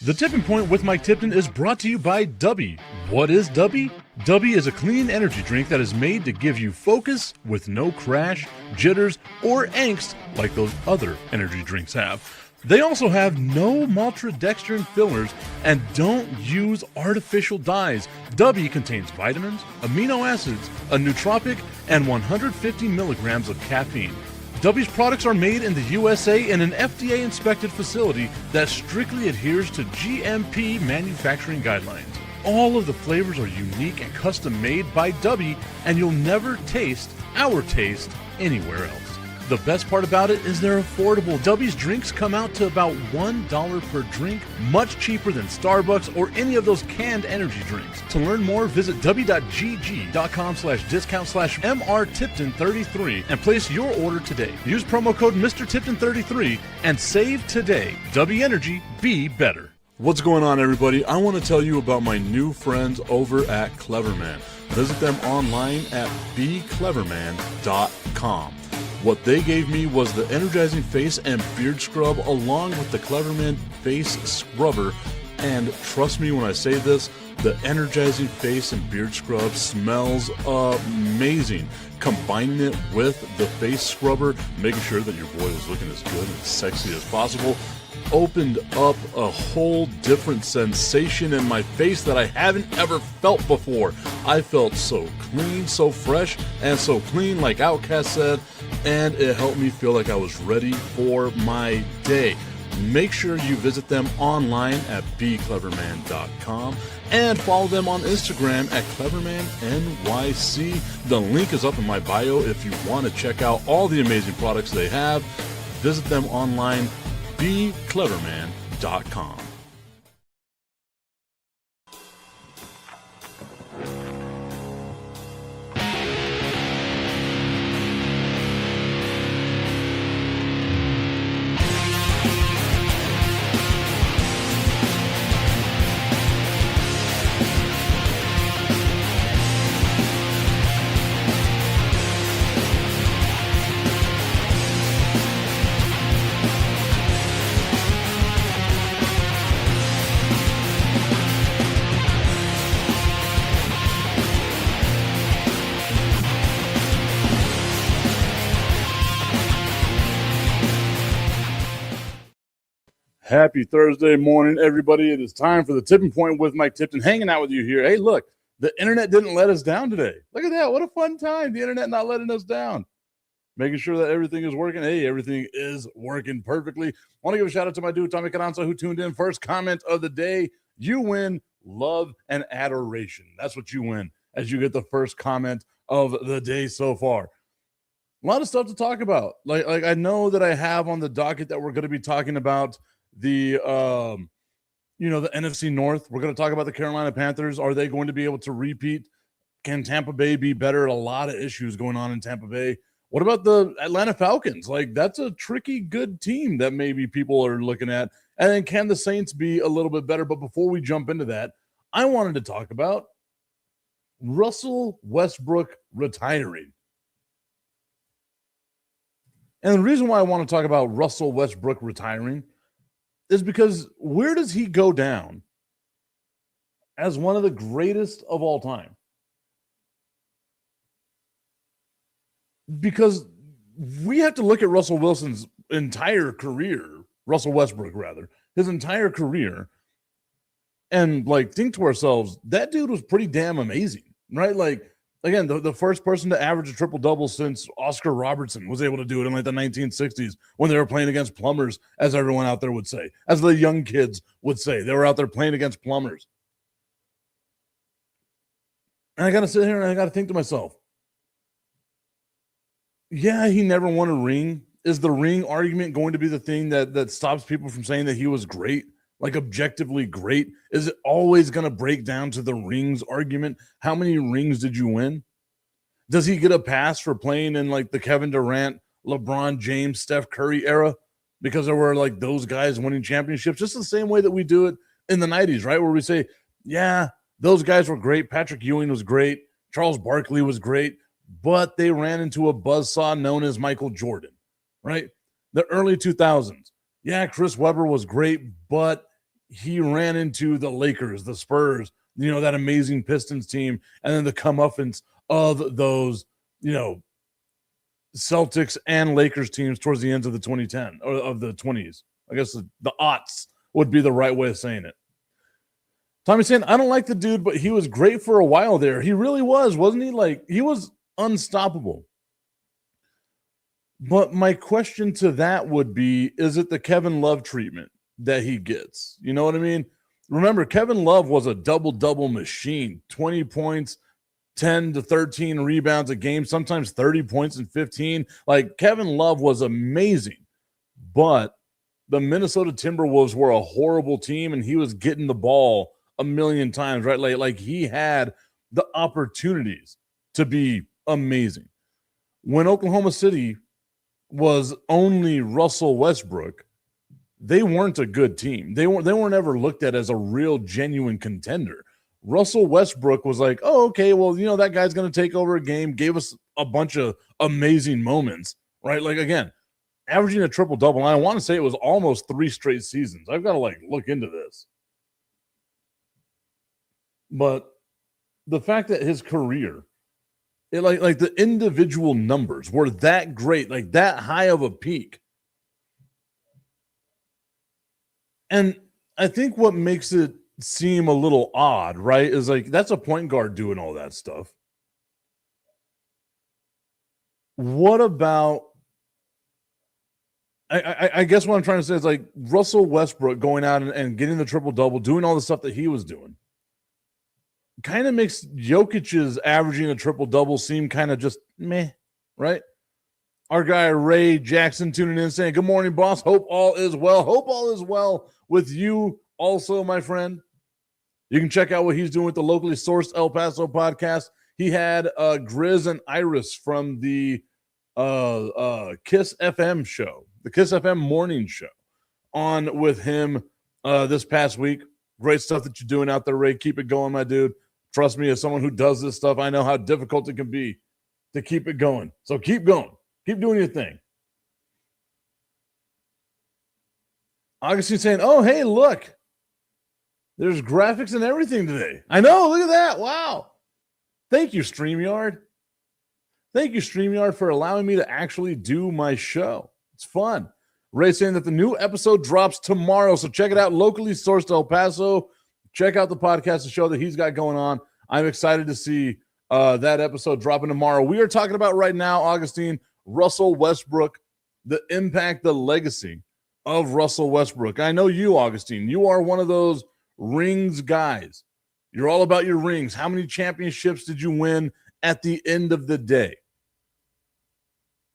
The Tipping Point with Mike Tipton is brought to you by Dubby. What is Dubby? Dubby is a clean energy drink that is made to give you focus with no crash, jitters, or angst like those other energy drinks have. They also have no maltodextrin fillers and don't use artificial dyes. Dubby contains vitamins, amino acids, a nootropic, and 150 milligrams of caffeine. Dubby's products are made in the USA in an FDA-inspected facility that strictly adheres to GMP manufacturing guidelines. All of the flavors are unique and custom-made by Dubby, and you'll never taste our taste anywhere else. The best part about it is they're affordable. Dubby's drinks come out to about $1 per drink, much cheaper than Starbucks or any of those canned energy drinks. To learn more, visit dubby.gg.com/discount/MRTipton33 and place your order today. Use promo code MrTipton33 and save today. Dubby Energy, be better. What's going on, everybody? I want to tell you about my new friends over at Cleverman. Visit them online at becleverman.com. What they gave me was the energizing face and beard scrub along with the Cleverman face scrubber. And trust me when I say this, the energizing face and beard scrub smells amazing. Combining it with the face scrubber, making sure that your boy was looking as good and sexy as possible, opened up a whole different sensation in my face that I haven't ever felt before. I felt so clean, so fresh, and so clean, like Outkast said, and it helped me feel like I was ready for my day. Make sure you visit them online at becleverman.com and follow them on Instagram at clevermannyc. The link is up in my bio if you want to check out all the amazing products they have. Visit them online, becleverman.com. Happy Thursday morning, everybody. It is time for the Tipping Point with Mike Tipton, hanging out with you here. Hey, look, the internet didn't let us down today. Look at that. What a fun time. The internet not letting us down. Making sure that everything is working. Hey, everything is working perfectly. I want to give a shout out to my dude, Tommy Carranza, who tuned in. First comment of the day. You win love and adoration. That's what you win as you get the first comment of the day so far. A lot of stuff to talk about. Like I know that I have on the docket that we're going to be talking about the NFC North. We're going to talk about the Carolina Panthers. Are they going to be able to repeat? Can Tampa Bay be better? A lot of issues going on in Tampa Bay. What about the Atlanta Falcons? Like, that's a tricky, good team that maybe people are looking at. And then can the Saints be a little bit better? But before we jump into that, I wanted to talk about Russell Westbrook retiring. And the reason why I want to talk about Russell Westbrook retiring is because where does he go down as one of the greatest of all time? Because we have to look at Russell Westbrook, his entire career, and think to ourselves, that dude was pretty damn amazing, right? Like, again, the first person to average a triple-double since Oscar Robertson was able to do it in the 1960s when they were playing against plumbers, as everyone out there would say, as the young kids would say. They were out there playing against plumbers. And I got to sit here and I got to think to myself, yeah, he never won a ring. Is the ring argument going to be the thing that stops people from saying that he was great? Like, objectively great? Is it always going to break down to the rings argument? How many rings did you win? Does he get a pass for playing in the Kevin Durant, LeBron James, Steph Curry era? Because there were those guys winning championships, just the same way that we do it in the 90s, right? Where we say, yeah, those guys were great. Patrick Ewing was great. Charles Barkley was great, but they ran into a buzzsaw known as Michael Jordan, right? The early 2000s. Yeah, Chris Webber was great, but he ran into the Lakers, the Spurs, that amazing Pistons team, and then the comeuppance of those, Celtics and Lakers teams towards the ends of the 2010 or of the 20s. I guess the aughts would be the right way of saying it. Tommy's saying, I don't like the dude, but he was great for a while there. He really was, wasn't he? Like, he was unstoppable. But my question to that would be, is it the Kevin Love treatment that he gets? You know what I mean? Remember, Kevin Love was a double-double machine. 20 points, 10 to 13 rebounds a game, sometimes 30 points and 15. Like, Kevin Love was amazing. But the Minnesota Timberwolves were a horrible team, and he was getting the ball a million times, right? Like he had the opportunities to be amazing. When Oklahoma City was only Russell Westbrook, they weren't a good team. They weren't ever looked at as a real genuine contender. Russell Westbrook was like, oh, okay, well, that guy's going to take over a game, gave us a bunch of amazing moments, right? Like, again, averaging a triple-double, and I want to say it was almost 3 straight seasons. I've got to, look into this. But the fact that his career, like the individual numbers were that great, like that high of a peak. And I think what makes it seem a little odd, right, is like that's a point guard doing all that stuff. What about, I guess what I'm trying to say is like Russell Westbrook going out and getting the triple-double, doing all the stuff that he was doing, kind of makes Jokic's averaging a triple-double seem kind of just meh, right? Our guy Ray Jackson tuning in saying, good morning, boss. Hope all is well. Hope all is well with you also, my friend. You can check out what he's doing with the locally sourced El Paso podcast. He had Grizz and Iris from the Kiss FM show, the Kiss FM morning show, on with him this past week. Great stuff that you're doing out there, Ray. Keep it going, my dude. Trust me, as someone who does this stuff, I know how difficult it can be to keep it going. So keep going. Keep doing your thing. Augustine saying, oh, hey, look. There's graphics and everything today. I know. Look at that. Wow. Thank you, StreamYard. Thank you, StreamYard, for allowing me to actually do my show. It's fun. Ray saying that the new episode drops tomorrow, so check it out. Locally sourced El Paso. Check out the podcast, the show that he's got going on. I'm excited to see that episode dropping tomorrow. We are talking about right now, Augustine, Russell Westbrook, the impact, the legacy of Russell Westbrook. I know you, Augustine. You are one of those rings guys. You're all about your rings. How many championships did you win at the end of the day?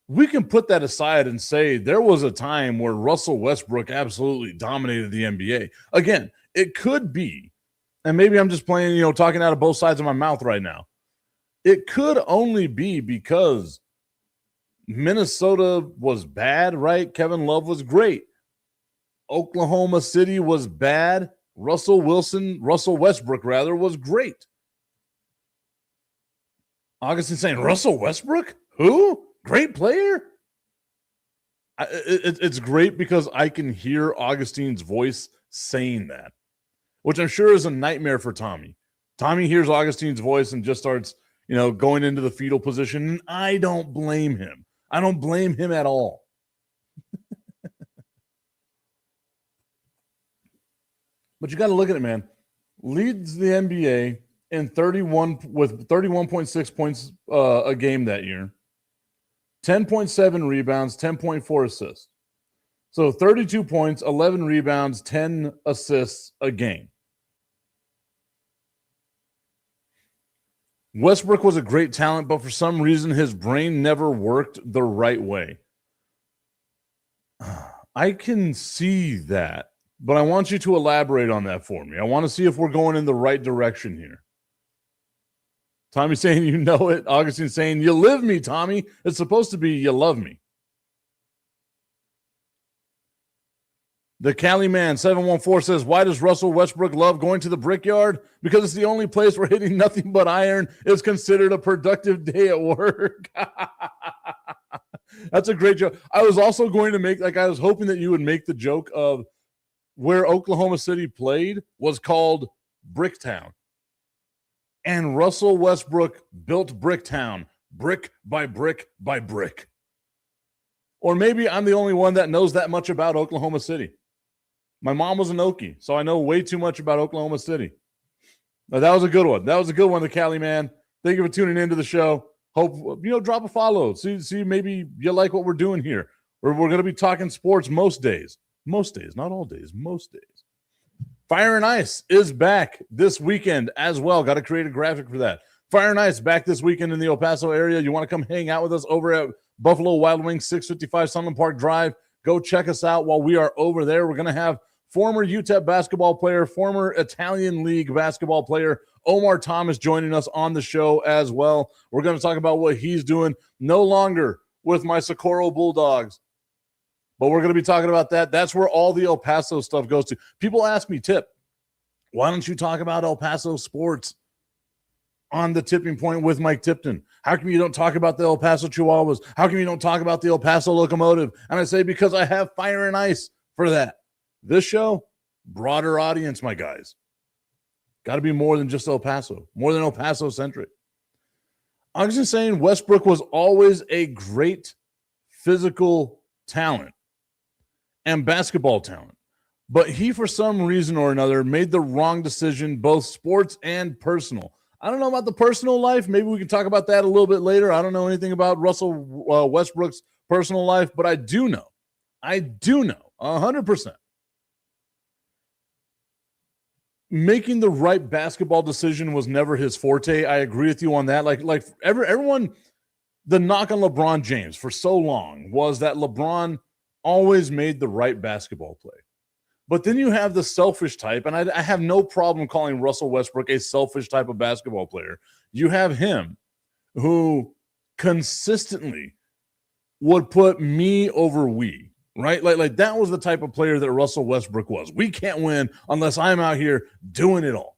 We can put that aside and say there was a time where Russell Westbrook absolutely dominated the NBA. Again, it could be, and maybe I'm just playing, talking out of both sides of my mouth right now. It could only be because Minnesota was bad, right? Kevin Love was great. Oklahoma City was bad. Russell Westbrook, was great. Augustine saying, Russell Westbrook? Who? Great player? It's great because I can hear Augustine's voice saying that, which I'm sure is a nightmare for Tommy. Tommy hears Augustine's voice and just starts, going into the fetal position. And I don't blame him. I don't blame him at all. But you got to look at it, man. Leads the NBA in 31.6 points a game that year. 10.7 rebounds, 10.4 assists. So 32 points, 11 rebounds, 10 assists a game. Westbrook was a great talent, but for some reason his brain never worked the right way. I can see that, but I want you to elaborate on that for me. I want to see if we're going in the right direction here. Tommy saying you know it. Augustine saying you live me, Tommy. It's supposed to be you love me. The Cali Man 714 says, why does Russell Westbrook love going to the Brickyard? Because it's the only place where hitting nothing but iron is considered a productive day at work. That's a great joke. I was also going to make, I was hoping that you would make the joke of where Oklahoma City played was called Bricktown. And Russell Westbrook built Bricktown, brick by brick by brick. Or maybe I'm the only one that knows that much about Oklahoma City. My mom was an Okie, so I know way too much about Oklahoma City. Now, that was a good one. That was a good one, the Cali man. Thank you for tuning into the show. Hope, drop a follow. See, maybe you like what we're doing here. We're going to be talking sports most days. Most days, not all days, most days. Fire and Ice is back this weekend as well. Got to create a graphic for that. Fire and Ice back this weekend in the El Paso area. You want to come hang out with us over at Buffalo Wild Wings, 655 Sunland Park Drive. Go check us out while we are over there. We're going to have former UTEP basketball player, former Italian League basketball player, Omar Thomas joining us on the show as well. We're going to talk about what he's doing no longer with my Socorro Bulldogs. But we're going to be talking about that. That's where all the El Paso stuff goes to. People ask me, Tip, why don't you talk about El Paso sports on the Tipping Point with Mike Tipton? How come you don't talk about the El Paso Chihuahuas? How come you don't talk about the El Paso Locomotive? And I say, because I have Fire and Ice for that. This show, broader audience, my guys. Got to be more than just El Paso, more than El Paso centric. I'm just saying Westbrook was always a great physical talent and basketball talent. But he, for some reason or another, made the wrong decision, both sports and personal. I don't know about the personal life. Maybe we can talk about that a little bit later. I don't know anything about Russell Westbrook's personal life, but I do know 100%. Making the right basketball decision was never his forte. I agree with you on that. Like everyone, the knock on LeBron James for so long was that LeBron always made the right basketball play. But then you have the selfish type, and I have no problem calling Russell Westbrook a selfish type of basketball player. You have him who consistently would put me over we, right? Like that was the type of player that Russell Westbrook was. We can't win unless I'm out here doing it all.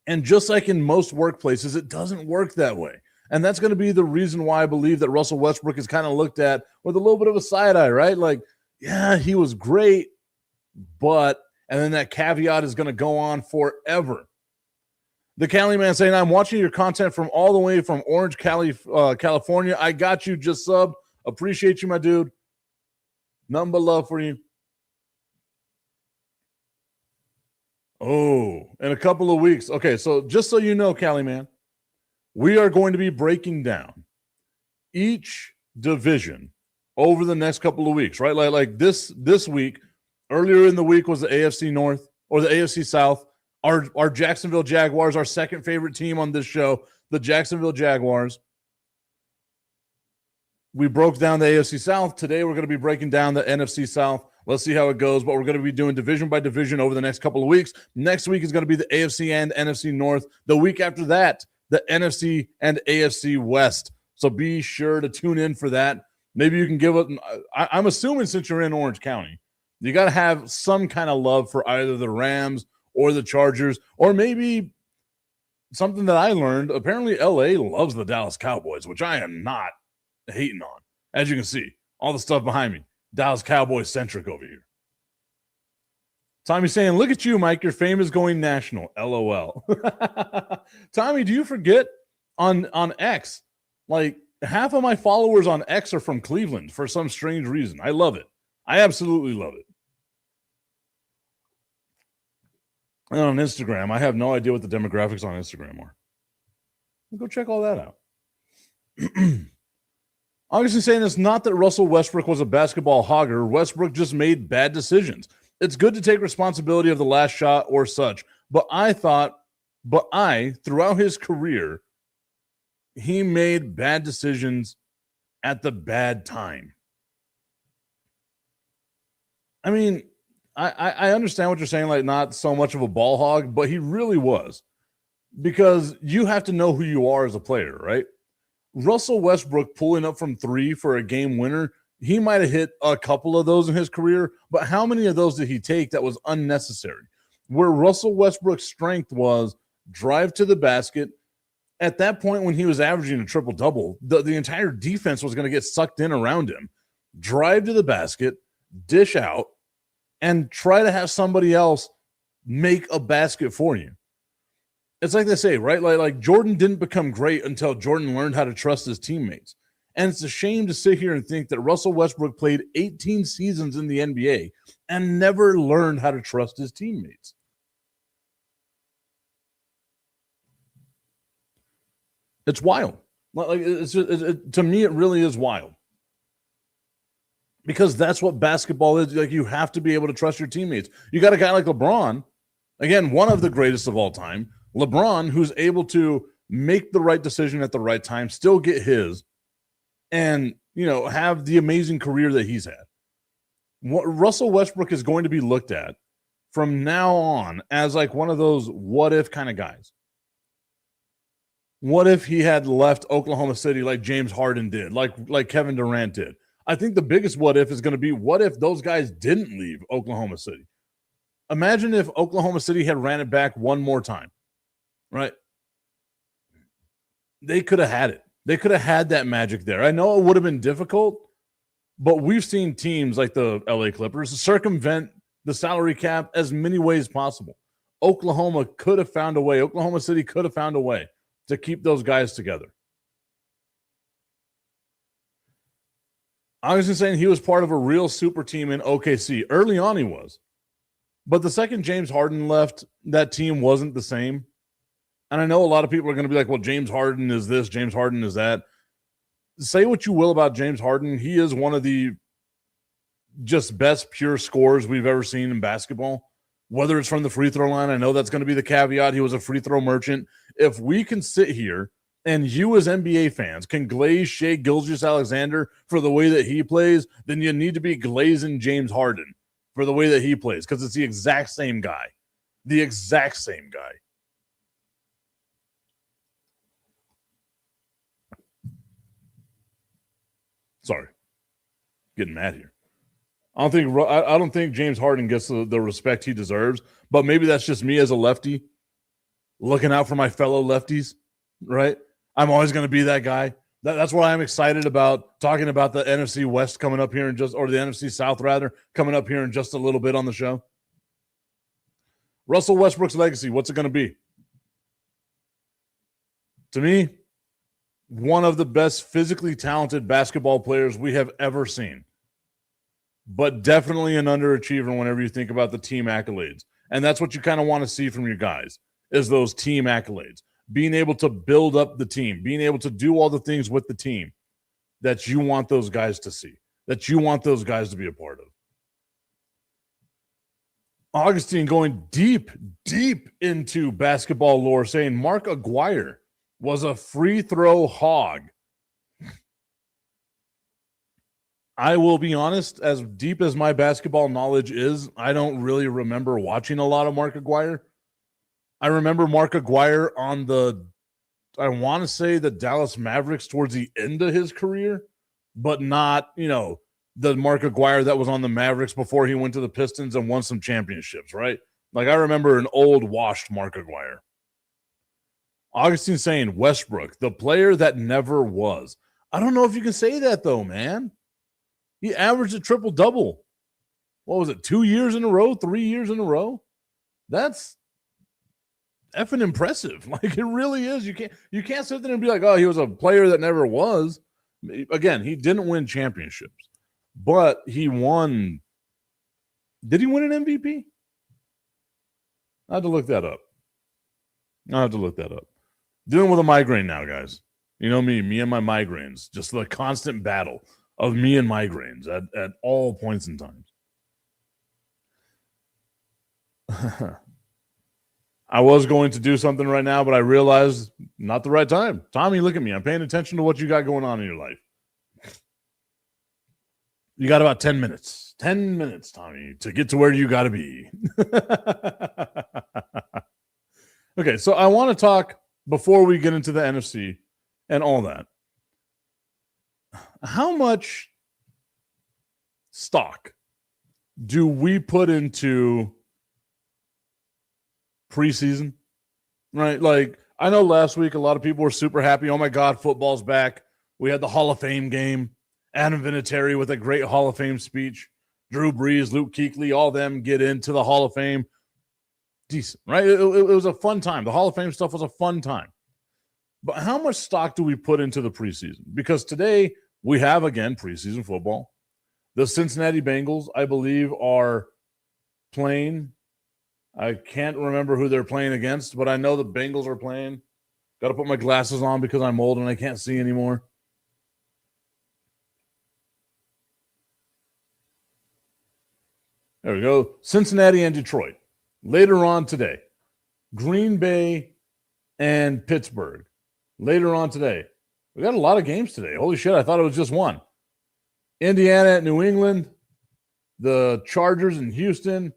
And just like in most workplaces, it doesn't work that way. And that's going to be the reason why I believe that Russell Westbrook is kind of looked at with a little bit of a side eye, right? Like, yeah, he was great, but, and then that caveat is going to go on forever. The Cali man saying, I'm watching your content from all the way from Orange, California. I got you, just subbed. Appreciate you, my dude. Nothing but love for you. Oh, in a couple of weeks. Okay, so just so you know, Cali man, we are going to be breaking down each division over the next couple of weeks, right? Like this week, earlier in the week was the AFC North or the AFC South. Our Jacksonville Jaguars, our second favorite team on this show, the Jacksonville Jaguars. We broke down the AFC South. Today we're going to be breaking down the NFC South. Let's see how it goes, but we're going to be doing division by division over the next couple of weeks. Next week is going to be the AFC and NFC North. The week after that, the NFC and AFC West. So be sure to tune in for that. Maybe you can give it. I'm assuming since you're in Orange County, you got to have some kind of love for either the Rams or the Chargers, or maybe something that I learned. Apparently, LA loves the Dallas Cowboys, which I am not hating on. As you can see, all the stuff behind me, Dallas Cowboys centric over here. Tommy saying, look at you, Mike. Your fame is going national. LOL. Tommy, do you forget on X, like half of my followers on X are from Cleveland for some strange reason. I love it. I absolutely love it. And on Instagram, I have no idea what the demographics on Instagram are. Go check all that out. Obviously saying it's not that Russell Westbrook was a basketball hogger. Westbrook just made bad decisions. It's good to take responsibility of the last shot or such. But throughout his career, he made bad decisions at the bad time. I mean, I understand what you're saying, like not so much of a ball hog, but he really was. Because you have to know who you are as a player, right? Russell Westbrook pulling up from three for a game winner, he might have hit a couple of those in his career, but how many of those did he take that was unnecessary? Where Russell Westbrook's strength was drive to the basket. At that point when he was averaging a triple-double, the entire defense was going to get sucked in around him. Drive to the basket, dish out, and try to have somebody else make a basket for you. It's like they say, right? Like Jordan didn't become great until Jordan learned how to trust his teammates. And it's a shame to sit here and think that Russell Westbrook played 18 seasons in the NBA and never learned how to trust his teammates. It's wild. Like to me, it really is wild. Because that's what basketball is. Like, you have to be able to trust your teammates. You got a guy like LeBron, again, one of the greatest of all time. LeBron, who's able to make the right decision at the right time, still get his, and, you know, have the amazing career that he's had. What Russell Westbrook is going to be looked at from now on as like one of those what if kind of guys. What if he had left Oklahoma City like James Harden did, like Kevin Durant did? I think the biggest what if is going to be, what if those guys didn't leave Oklahoma City? Imagine if Oklahoma City had ran it back one more time, right? They could have had it. They could have had that magic there. I know it would have been difficult, but we've seen teams like the LA Clippers circumvent the salary cap as many ways as possible. Oklahoma could have found a way. Oklahoma City could have found a way to keep those guys together. I was just saying he was part of a real super team in OKC. Early on he was. But the second James Harden left, that team wasn't the same. And I know a lot of people are going to be like, well, James Harden is this, James Harden is that. Say what you will about James Harden. He is one of the just best pure scorers we've ever seen in basketball. Whether it's from the free throw line, I know that's going to be the caveat. He was a free throw merchant. If we can sit here and you as NBA fans can glaze Shai Gilgeous-Alexander for the way that he plays, then you need to be glazing James Harden for the way that he plays, because it's the exact same guy. The exact same guy. Sorry. Getting mad here. I don't think James Harden gets the respect he deserves, but maybe that's just me as a lefty looking out for my fellow lefties, right? I'm always going to be that guy. That's why I'm excited about talking about the NFC West coming up here or the NFC South rather, coming up here in just a little bit on the show. Russell Westbrook's legacy, what's it going to be? To me, one of the best physically talented basketball players we have ever seen. But definitely an underachiever whenever you think about the team accolades. And that's what you kind of want to see from your guys, is those team accolades. Being able to build up the team, being able to do all the things with the team that you want those guys to see, that you want those guys to be a part of. Augustine going deep, deep into basketball lore, saying Mark Aguirre was a free throw hog. I will be honest, as deep as my basketball knowledge is, I don't really remember watching a lot of Mark Aguirre. I remember Mark Aguirre on I want to say the Dallas Mavericks towards the end of his career, but not, the Mark Aguirre that was on the Mavericks before he went to the Pistons and won some championships, right? Like, I remember an old washed Mark Aguirre. Augustine saying Westbrook, the player that never was. I don't know if you can say that though, man. He averaged a triple-double. What was it, 2 years in a row, 3 years in a row? That's effing impressive. Like, it really is. You can't sit there and be like, oh, he was a player that never was. Again, he didn't win championships, but he won. Did he win an MVP? I have to look that up. Dealing with a migraine now, guys. You know me and my migraines. Just the constant battle of me and migraines at all points in time. I was going to do something right now, but I realized not the right time. Tommy, look at me. I'm paying attention to what you got going on in your life. You got about 10 minutes. 10 minutes, Tommy, to get to where you got to be. Okay, so I want to talk before we get into the NFC and all that. How much stock do we put into preseason? Right? Like, I know last week a lot of people were super happy. Oh my God, football's back. We had the Hall of Fame game. Adam Vinatieri with a great Hall of Fame speech. Drew Brees, Luke Kuechly, all them get into the Hall of Fame. Decent, right? It was a fun time. The Hall of Fame stuff was a fun time. But how much stock do we put into the preseason? Because today we have, again, preseason football. The Cincinnati Bengals, I believe, are playing. I can't remember who they're playing against, but I know the Bengals are playing. Got to put my glasses on because I'm old and I can't see anymore. There we go. Cincinnati and Detroit. Later on today. Green Bay and Pittsburgh. Later on today. We got a lot of games today. Holy shit, I thought it was just one. Indiana at New England. The Chargers in Houston.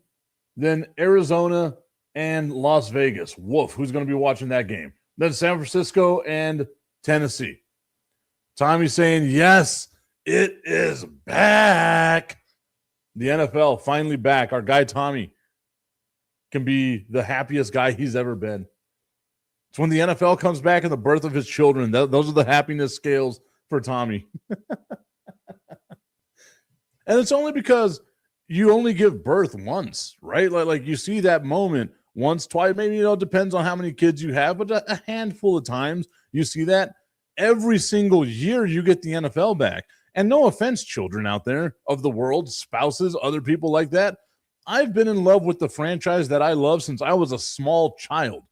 Then Arizona and Las Vegas. Woof, who's going to be watching that game? Then San Francisco and Tennessee. Tommy's saying, yes, it is back. The NFL finally back. Our guy Tommy can be the happiest guy he's ever been. It's when the NFL comes back and the birth of his children. Those are the happiness scales for Tommy. And it's only because you only give birth once, right? Like you see that moment once, twice, maybe, it depends on how many kids you have, but a handful of times you see that. Every single year you get the NFL back. And no offense, children out there of the world, spouses, other people like that. I've been in love with the franchise that I love since I was a small child,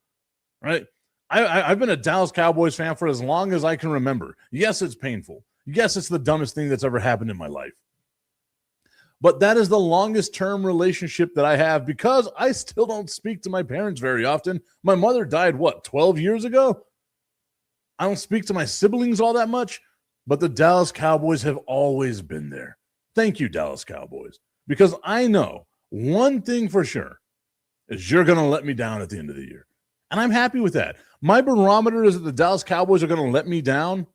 right? I've been a Dallas Cowboys fan for as long as I can remember. Yes, it's painful. Yes, it's the dumbest thing that's ever happened in my life. But that is the longest term relationship that I have because I still don't speak to my parents very often. My mother died, 12 years ago? I don't speak to my siblings all that much. But the Dallas Cowboys have always been there. Thank you, Dallas Cowboys. Because I know one thing for sure is you're going to let me down at the end of the year. And I'm happy with that. My barometer is that the Dallas Cowboys are going to let me down.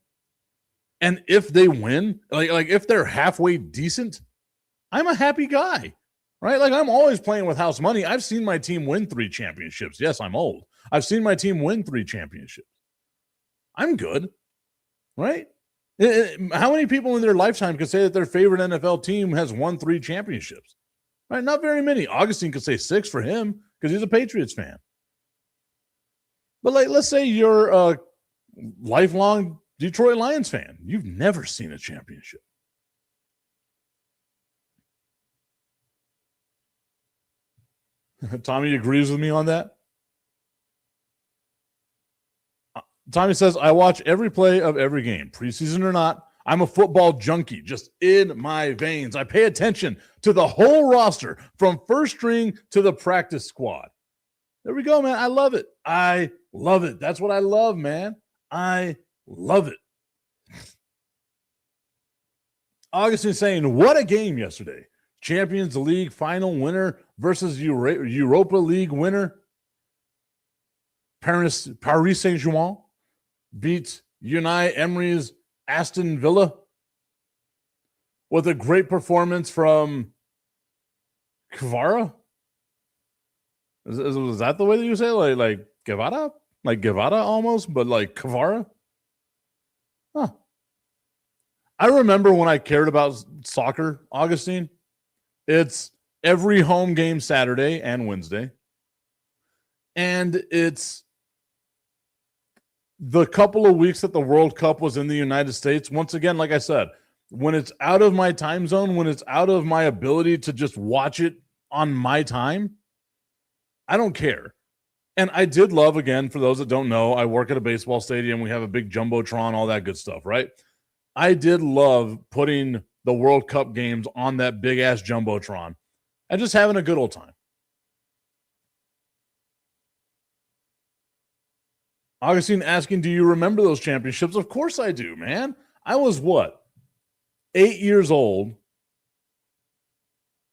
And if they win, like if they're halfway decent, I'm a happy guy, right? Like I'm always playing with house money. I've seen my team win 3 championships. Yes, I'm old. I've seen my team win 3 championships. I'm good, right? How many people in their lifetime could say that their favorite NFL team has won 3 championships? Right? Not very many. Augustine could say 6 for him because he's a Patriots fan. But let's say you're a lifelong Detroit Lions fan. You've never seen a championship. Tommy agrees with me on that. Tommy says, I watch every play of every game, preseason or not. I'm a football junkie, just in my veins. I pay attention to the whole roster from first string to the practice squad. There we go, man. I love it. I love it. That's what I love, man. I love it. Augustine saying, what a game yesterday. Champions League final winner versus Europa League winner. Paris Saint-Germain beats Unai Emery's Aston Villa with a great performance from Kvara. Is that the way that you say it? Like Guevara? Like Guevara almost, but like Kvara? Huh. I remember when I cared about soccer, Augustine. It's every home game Saturday and Wednesday. And it's the couple of weeks that the World Cup was in the United States. Once again, like I said, when it's out of my time zone, when it's out of my ability to just watch it on my time, I don't care. And I did love, again, for those that don't know, I work at a baseball stadium. We have a big Jumbotron, all that good stuff, right? I did love putting the World Cup games on that big-ass Jumbotron and just having a good old time. Augustine asking, do you remember those championships? Of course I do, man. I was 8 years old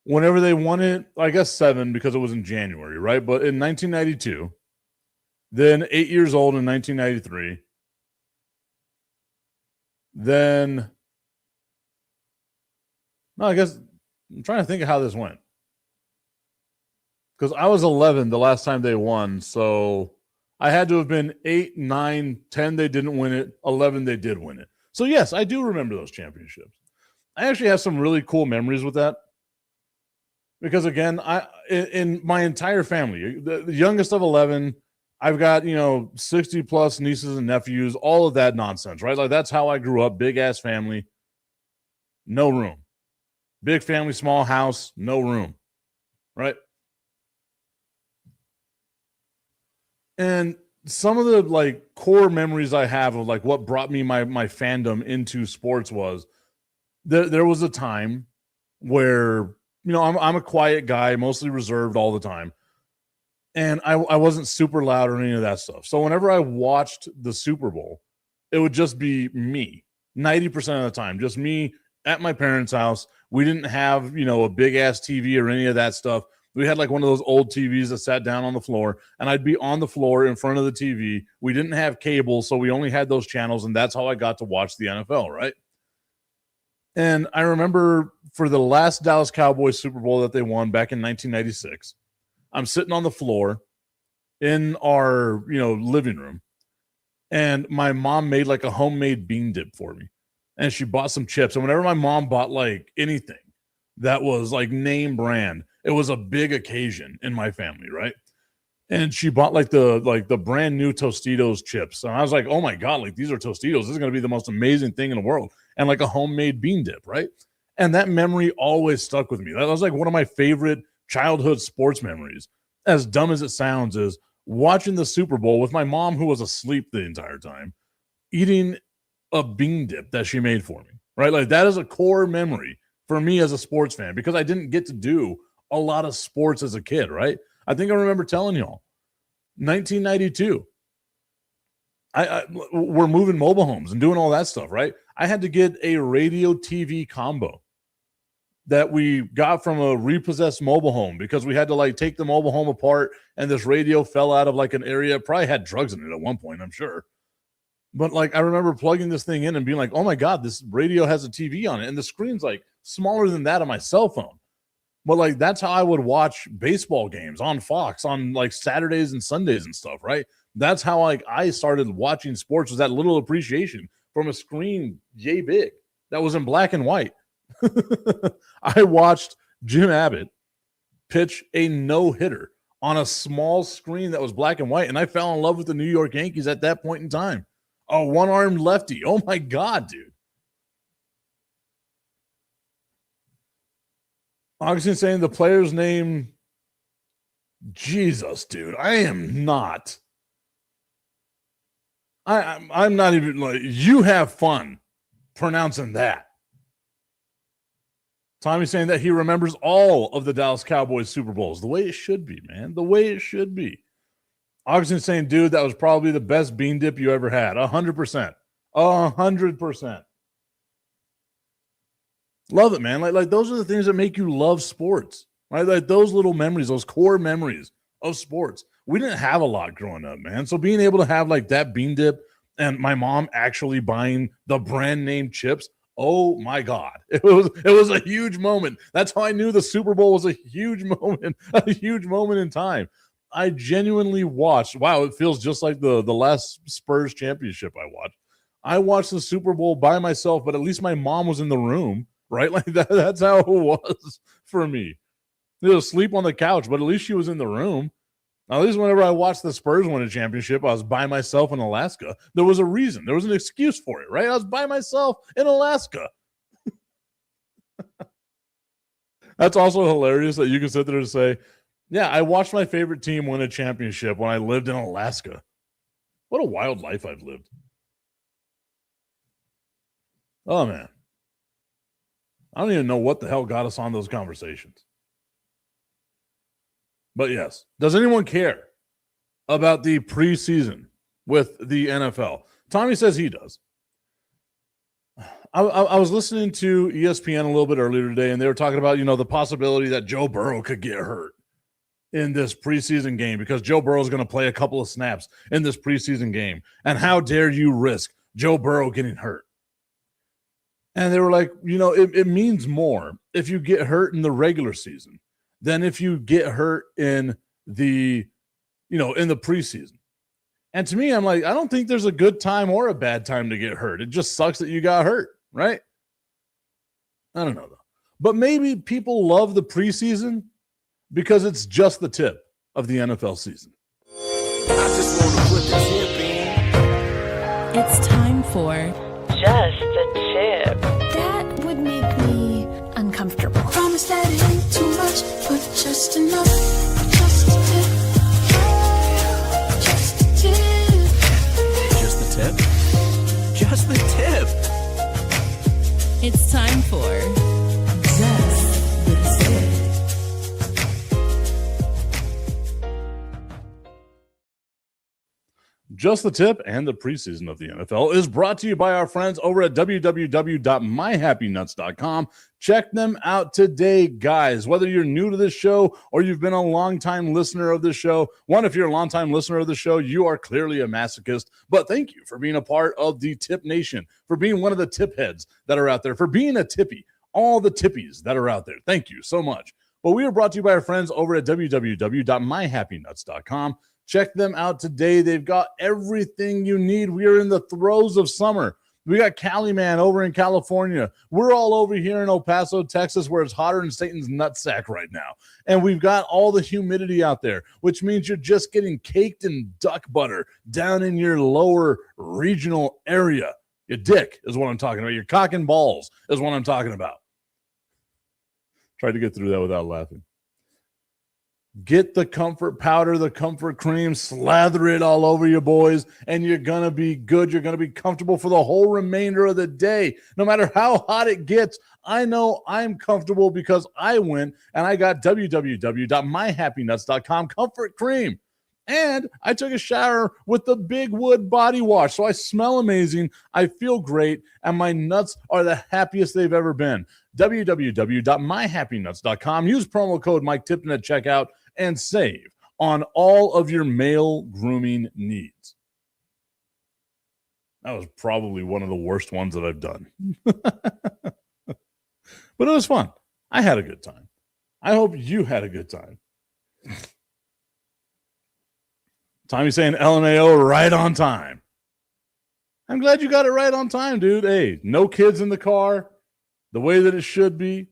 whenever they won it. I guess 7 because it was in January, right? But in 1992, then 8 years old in 1993. Then, no, I guess I'm trying to think of how this went. Because I was 11 the last time they won, so I had to have been 8, 9, 10, they didn't win it. 11, they did win it. So, yes, I do remember those championships. I actually have some really cool memories with that. because again, in my entire family, the youngest of 11, I've got 60 plus nieces and nephews, all of that nonsense, right? Like that's how I grew up. Big ass family, no room. Big family, small house, no room, right? And some of the like core memories I have of like what brought me my fandom into sports was there was a time where I'm a quiet guy, mostly reserved all the time, and I wasn't super loud or any of that stuff. So whenever I watched the Super Bowl, it would just be me 90% of the time, just me at my parents' house. We didn't have a big ass TV or any of that stuff. We had like one of those old TVs that sat down on the floor, and I'd be on the floor in front of the TV. We didn't have cable, so we only had those channels, and that's how I got to watch the NFL, right? And I remember for the last Dallas Cowboys Super Bowl that they won back in 1996, I'm sitting on the floor in our, living room, and my mom made like a homemade bean dip for me, and she bought some chips. And whenever my mom bought like anything that was like name brand, it was a big occasion in my family, right? And she bought like the brand new Tostitos chips. And I was like, oh my God, like these are Tostitos. This is going to be the most amazing thing in the world. And like a homemade bean dip, right? And that memory always stuck with me. That was like one of my favorite childhood sports memories. As dumb as it sounds, is watching the Super Bowl with my mom, who was asleep the entire time, eating a bean dip that she made for me, right? Like that is a core memory for me as a sports fan, because I didn't get to do a lot of sports as a kid, right? I think I remember telling y'all 1992, we're moving mobile homes and doing all that stuff, right? I had to get a radio TV combo that we got from a repossessed mobile home, because we had to like take the mobile home apart, and this radio fell out of like an area, probably had drugs in it at one point, I'm sure. But like I remember plugging this thing in and being like, oh my God, this radio has a TV on it, and the screen's like smaller than that of my cell phone. But like that's how I would watch baseball games on Fox on like Saturdays and Sundays and stuff, right? That's how like I started watching sports, was that little appreciation from a screen yay big that was in black and white. I watched Jim Abbott pitch a no-hitter on a small screen that was black and white, and I fell in love with the New York Yankees at that point in time. A one-armed lefty. Oh my God, dude. Augustine saying the player's name. Jesus, dude. I am not. I'm not even like, you have fun pronouncing that. Tommy's saying that he remembers all of the Dallas Cowboys Super Bowls. The way it should be, man. The way it should be. Augustine saying, dude, that was probably the best bean dip you ever had. 100%. 100%. Love it, man. Like those are the things that make you love sports, right? Like those little memories, those core memories of sports. We didn't have a lot growing up, man. So being able to have like that bean dip, and my mom actually buying the brand name chips, oh my God. It was a huge moment. That's how I knew the Super Bowl was a huge moment in time. I genuinely watched. Wow, it feels just like the last Spurs championship I watched. I watched the Super Bowl by myself, but at least my mom was in the room, right? Like that's how it was for me. She was asleep on the couch, but at least she was in the room. Now, at least whenever I watched the Spurs win a championship, I was by myself in Alaska. There was a reason. There was an excuse for it, right? I was by myself in Alaska. That's also hilarious that you can sit there and say, yeah, I watched my favorite team win a championship when I lived in Alaska. What a wild life I've lived. Oh, man. I don't even know what the hell got us on those conversations. But yes, does anyone care about the preseason with the NFL? Tommy says he does. I was listening to ESPN a little bit earlier today, and they were talking about, the possibility that Joe Burrow could get hurt in this preseason game, because Joe Burrow is going to play a couple of snaps in this preseason game. And how dare you risk Joe Burrow getting hurt? And they were like, it means more if you get hurt in the regular season than if you get hurt in the preseason. And to me, I'm like, I don't think there's a good time or a bad time to get hurt. It just sucks that you got hurt, right? I don't know, though. But maybe people love the preseason because it's just the tip of the NFL season. I just want to put the tip in. It's time for Just the Tip. That would make me uncomfortable. Promise that it ain't too much, but just enough. Just a tip. Just a tip. Just the tip. Just the tip. It's time for Just the Tip. Just the Tip and the preseason of the NFL is brought to you by our friends over at www.myhappynuts.com. Check them out today, guys. Whether you're new to this show or you've been a longtime listener of this show, if you're a longtime listener of the show, you are clearly a masochist. But thank you for being a part of the Tip Nation, for being one of the tip heads that are out there, for being a tippy, all the tippies that are out there. Thank you so much. But we are brought to you by our friends over at www.myhappynuts.com. Check them out today. They've got everything you need. We are in the throes of summer. We got Cali Man over in California. We're all over here in El Paso, Texas, where it's hotter than Satan's nutsack right now. And we've got all the humidity out there, which means you're just getting caked in duck butter down in your lower regional area. Your dick is what I'm talking about. Your cock and balls is what I'm talking about. Tried to get through that without laughing. Get the comfort powder, the comfort cream, slather it all over you, boys, and you're going to be good. You're going to be comfortable for the whole remainder of the day. No matter how hot it gets, I know I'm comfortable because I went and I got www.myhappynuts.com comfort cream. And I took a shower with the Big Wood body wash. So I smell amazing, I feel great, and my nuts are the happiest they've ever been. www.myhappynuts.com. Use promo code Mike Tipton at checkout and save on all of your male grooming needs. That was probably one of the worst ones that I've done. But it was fun. I had a good time. I hope you had a good time. Tommy saying LMAO right on time. I'm glad you got it right on time, dude. Hey, no kids in the car, the way that it should be.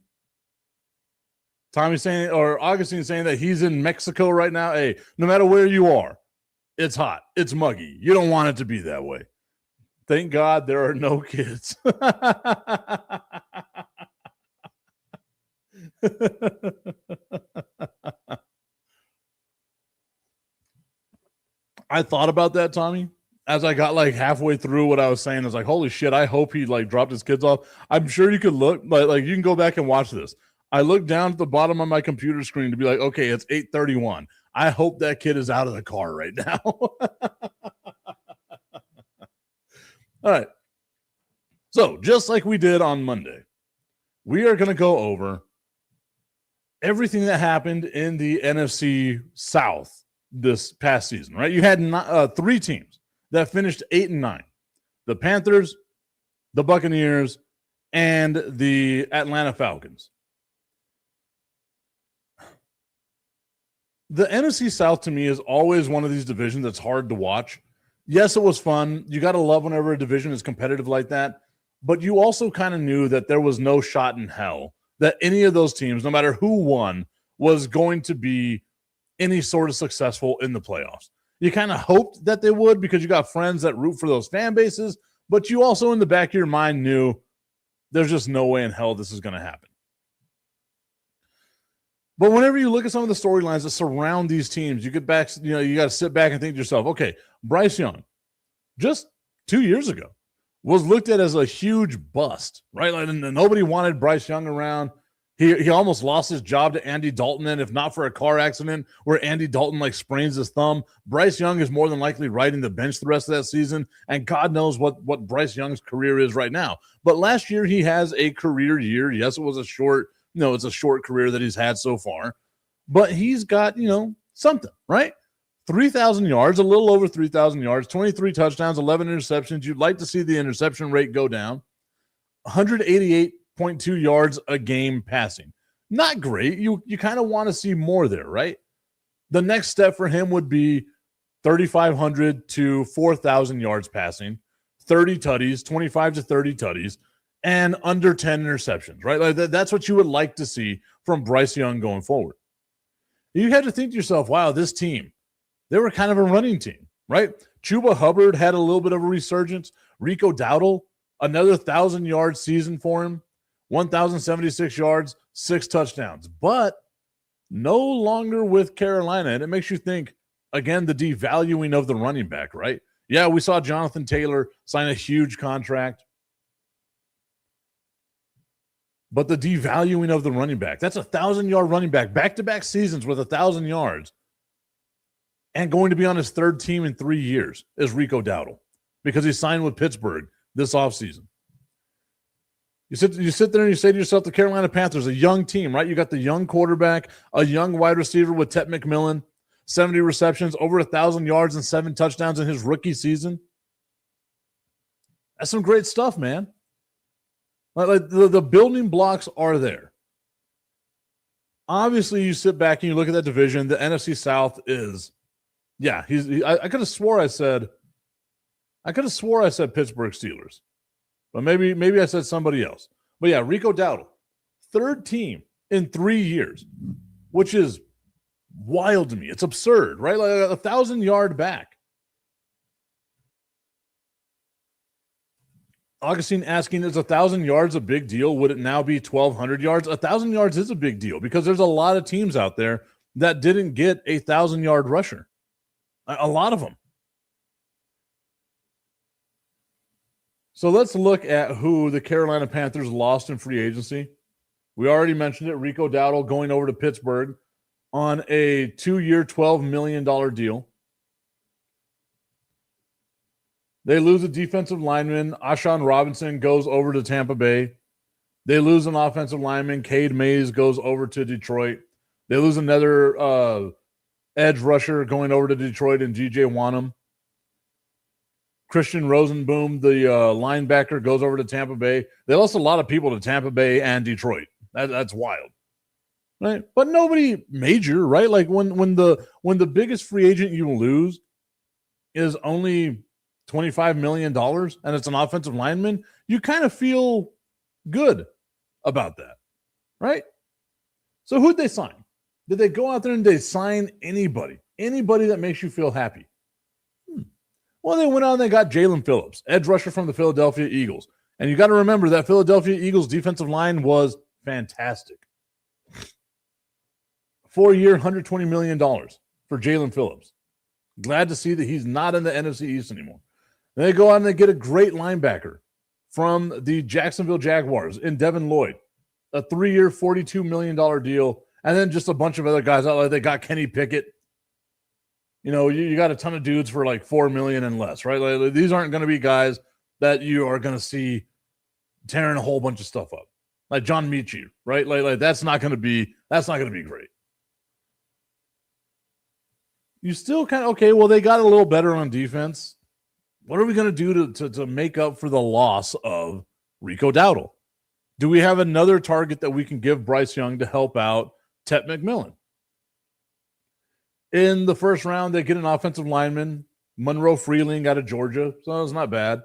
Tommy saying, or Augustine saying that he's in Mexico right now. Hey, no matter where you are, it's hot. It's muggy. You don't want it to be that way. Thank God there are no kids. I thought about that, Tommy, as I got like halfway through what I was saying. I was like, holy shit, I hope he like dropped his kids off. I'm sure you could look, like you can go back and watch this. I looked down at the bottom of my computer screen to be like, okay, it's 8:31. I hope that kid is out of the car right now. All right. So just like we did on Monday, we are going to go over everything that happened in the NFC South this past season, right? You had three teams that finished 8-9. The Panthers, the Buccaneers, and the Atlanta Falcons. The NFC South to me is always one of these divisions that's hard to watch. Yes, it was fun. You got to love whenever a division is competitive like that. But you also kind of knew that there was no shot in hell that any of those teams, no matter who won, was going to be any sort of successful in the playoffs. You kind of hoped that they would because you got friends that root for those fan bases, but you also in the back of your mind knew there's just no way in hell this is going to happen. But whenever you look at some of the storylines that surround these teams, you get back, you got to sit back and think to yourself, okay, Bryce Young, just 2 years ago, was looked at as a huge bust, right? Like, nobody wanted Bryce Young around. He almost lost his job to Andy Dalton, and if not for a car accident where Andy Dalton like sprains his thumb, Bryce Young is more than likely riding the bench the rest of that season, and God knows what Bryce Young's career is right now. But last year he has a career year. Yes, it was a short career that he's had so far, but he's got, something, right? 3,000 yards, a little over 3,000 yards, 23 touchdowns, 11 interceptions. You'd like to see the interception rate go down. 188.2 yards a game passing. Not great. You kind of want to see more there, right? The next step for him would be 3,500 to 4,000 yards passing, 30 tutties, 25 to 30 tutties, and under 10 interceptions, right? Like that's what you would like to see from Bryce Young going forward. You had to think to yourself, wow, this team, they were kind of a running team, right? Chuba Hubbard had a little bit of a resurgence. Rico Dowdle, another 1,000-yard season for him, 1,076 yards, 6 touchdowns, but no longer with Carolina. And it makes you think, again, the devaluing of the running back, right? Yeah, we saw Jonathan Taylor sign a huge contract, but the devaluing of the running back, that's a 1,000-yard running back, back-to-back seasons with 1,000 yards, and going to be on his third team in 3 years is Rico Dowdle because he signed with Pittsburgh this offseason. You sit there and you say to yourself, the Carolina Panthers, a young team, right? You got the young quarterback, a young wide receiver with Tet McMillan, 70 receptions, over 1,000 yards and 7 touchdowns in his rookie season. That's some great stuff, man. Like the building blocks are there. Obviously, you sit back and you look at that division. The NFC South is, yeah. I could have swore I said Pittsburgh Steelers, but maybe I said somebody else. But yeah, Rico Dowdle, third team in 3 years, which is wild to me. It's absurd, right? Like a 1,000-yard back. Augustine asking, is 1,000 yards a big deal? Would it now be 1,200 yards? 1,000 yards is a big deal because there's a lot of teams out there that didn't get a 1,000-yard rusher. A lot of them. So let's look at who the Carolina Panthers lost in free agency. We already mentioned it. Rico Dowdle going over to Pittsburgh on a 2-year, $12 million deal. They lose a defensive lineman. Ashawn Robinson goes over to Tampa Bay. They lose an offensive lineman. Cade Mays goes over to Detroit. They lose another edge rusher going over to Detroit and G.J. Wanham. Christian Rosenboom, the linebacker, goes over to Tampa Bay. They lost a lot of people to Tampa Bay and Detroit. That's wild, right? But nobody major, right? Like when the biggest free agent you lose is only $25 million and it's an offensive lineman, you kind of feel good about that, right? So who'd they sign? Did they go out there and they sign anybody that makes you feel happy? Well, they went out and they got Jalen Phillips, edge rusher from the Philadelphia Eagles. And you got to remember that Philadelphia Eagles defensive line was fantastic. 4-year, $120 million for Jalen Phillips. Glad to see that he's not in the NFC East anymore. Then they go out and they get a great linebacker from the Jacksonville Jaguars in Devin Lloyd. A 3-year, $42 million deal. And then just a bunch of other guys out there. They got Kenny Pickett. You know, you got a ton of dudes for like $4 million and less, right? Like, these aren't going to be guys that you are going to see tearing a whole bunch of stuff up, like John Michie, right? Like that's not going to be great. You still kind of okay. Well, they got a little better on defense. What are we going to do to make up for the loss of Rico Dowdle? Do we have another target that we can give Bryce Young to help out Tet McMillan? In the first round, they get an offensive lineman, Monroe Freeling out of Georgia, so it's not bad.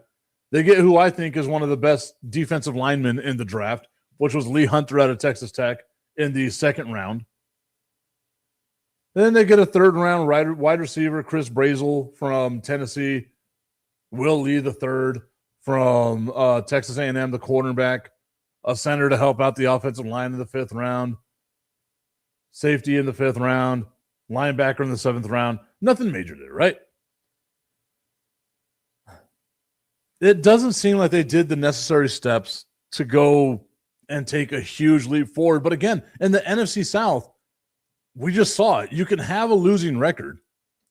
They get who I think is one of the best defensive linemen in the draft, which was Lee Hunter out of Texas Tech in the second round. Then they get a third-round wide receiver, Chris Brazel from Tennessee, Will Lee the third from Texas A&M, the cornerback, a center to help out the offensive line in the 5th round, safety in the 5th round, linebacker in the 7th round. Nothing major there, right? It doesn't seem like they did the necessary steps to go and take a huge leap forward. But again, in the NFC South, we just saw it. You can have a losing record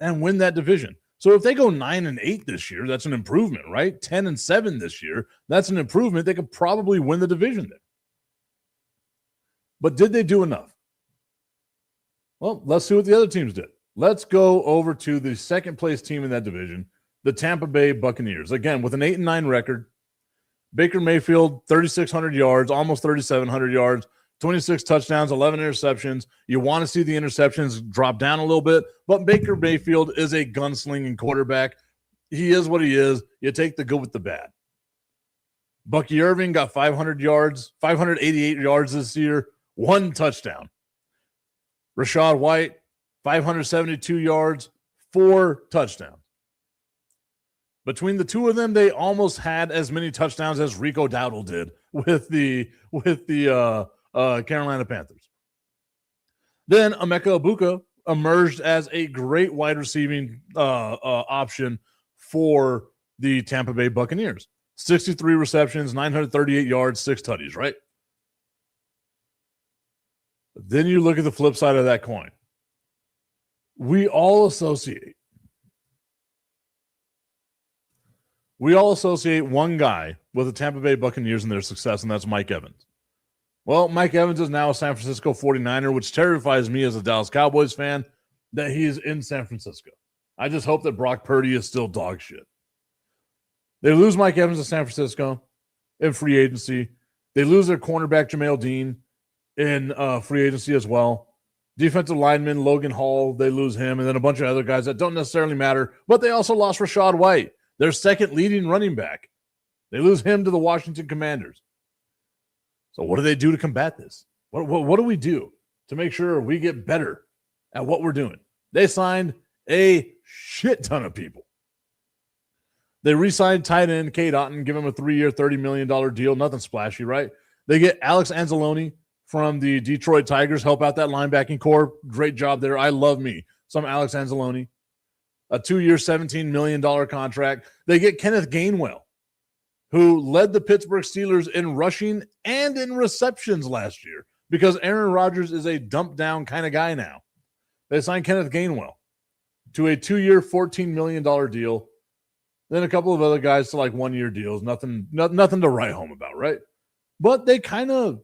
and win that division. So if they go 9-8 this year, that's an improvement, right? 10-7 this year, that's an improvement. They could probably win the division there. But did they do enough? Well, let's see what the other teams did. Let's go over to the second place team in that division, the Tampa Bay Buccaneers. Again, with an 8-9 record, Baker Mayfield, 3,600 yards, almost 3,700 yards, 26 touchdowns, 11 interceptions. You want to see the interceptions drop down a little bit, but Baker Mayfield is a gunslinging quarterback. He is what he is. You take the good with the bad. Bucky Irving got 500 yards, 588 yards this year, 1 touchdown. Rachaad White, 572 yards, 4 touchdowns. Between the two of them, they almost had as many touchdowns as Rico Dowdle did with the Carolina Panthers. Then Emeka Egbuka emerged as a great wide receiving option for the Tampa Bay Buccaneers. 63 receptions, 938 yards, 6 tutties, right? Then you look at the flip side of that coin. We all associate one guy with the Tampa Bay Buccaneers and their success, and that's Mike Evans. Well, Mike Evans is now a San Francisco 49er, which terrifies me as a Dallas Cowboys fan that he is in San Francisco. I just hope that Brock Purdy is still dog shit. They lose Mike Evans to San Francisco in free agency. They lose their cornerback, Jamel Dean, in free agency as well. Defensive lineman, Logan Hall, they lose him, and then a bunch of other guys that don't necessarily matter, but they also lost Rachaad White, their second leading running back. They lose him to the Washington Commanders. So what do they do to combat this? What do we do to make sure we get better at what we're doing? They signed a shit ton of people. They re-signed tight end Cade Otton, give him a 3-year, $30 million deal. Nothing splashy, right? They get Alex Anzalone from the Detroit Tigers, help out that linebacking core. Great job there. I love me some Alex Anzalone. A 2-year, $17 million contract. They get Kenneth Gainwell, who led the Pittsburgh Steelers in rushing and in receptions last year because Aaron Rodgers is a dump-down kind of guy now. They signed Kenneth Gainwell to a 2-year, $14 million deal. Then a couple of other guys to like 1-year deals. Nothing to write home about, right? But they kind of